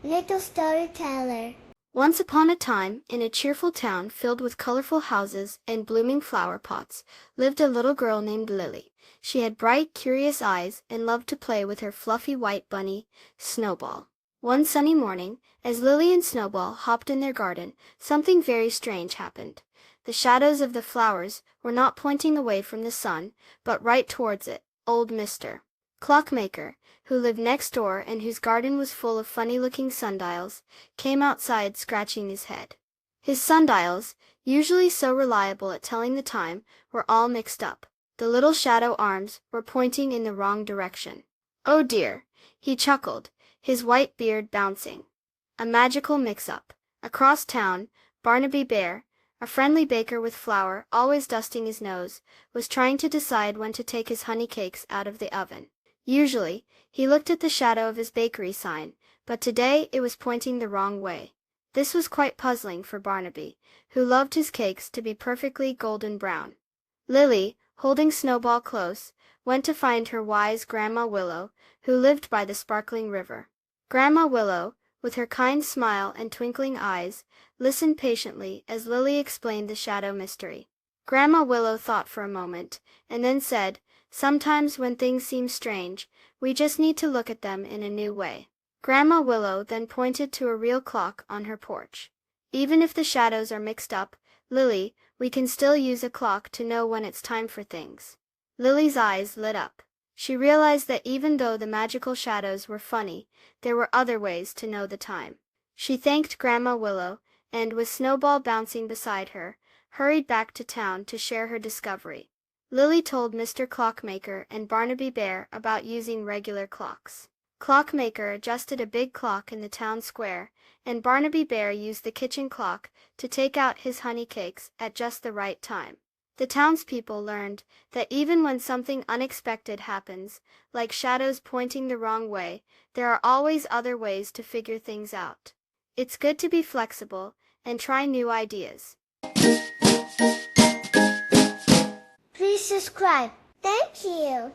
Little storyteller. Once upon a time, in a cheerful town filled with colorful houses and blooming flower pots, lived a little girl named Lily. She had bright, curious eyes and loved to play with her fluffy white bunny, Snowball. One sunny morning, as Lily and Snowball hopped in their garden, something very strange happened. The shadows of the flowers were not pointing away from the sun, but right towards it. Old Mr. Clockmaker, who lived next door and whose garden was full of funny-looking sundials, came outside scratching his head. His sundials, usually so reliable at telling the time, were all mixed up. The little shadow arms were pointing in the wrong direction. "Oh dear," he chuckled, his white beard bouncing. A magical mix-up. Across town, Barnaby Bear, a friendly baker with flour always dusting his nose, was trying to decide when to take his honey cakes out of the oven. Usually, he looked at the shadow of his bakery sign, but today it was pointing the wrong way. This was quite puzzling for Barnaby, who loved his cakes to be perfectly golden brown. Lily, holding Snowball close, went to find her wise Grandma Willow, who lived by the sparkling river. Grandma Willow, with her kind smile and twinkling eyes, listened patiently as Lily explained the shadow mystery. Grandma Willow thought for a moment, and then said, "Sometimes when things seem strange, we just need to look at them in a new way." Grandma Willow then pointed to a real clock on her porch. "Even if the shadows are mixed up, Lily, we can still use a clock to know when it's time for things." Lily's eyes lit up. She realized that even though the magical shadows were funny, there were other ways to know the time. She thanked Grandma Willow, and, with Snowball bouncing beside her, hurried back to town to share her discovery. Lily told Mr. Clockmaker and Barnaby Bear about using regular clocks. Clockmaker adjusted a big clock in the town square, and Barnaby Bear used the kitchen clock to take out his honey cakes at just the right time. The townspeople learned that even when something unexpected happens, like shadows pointing the wrong way, there are always other ways to figure things out. It's good to be flexible and try new ideas. Please subscribe. Thank you.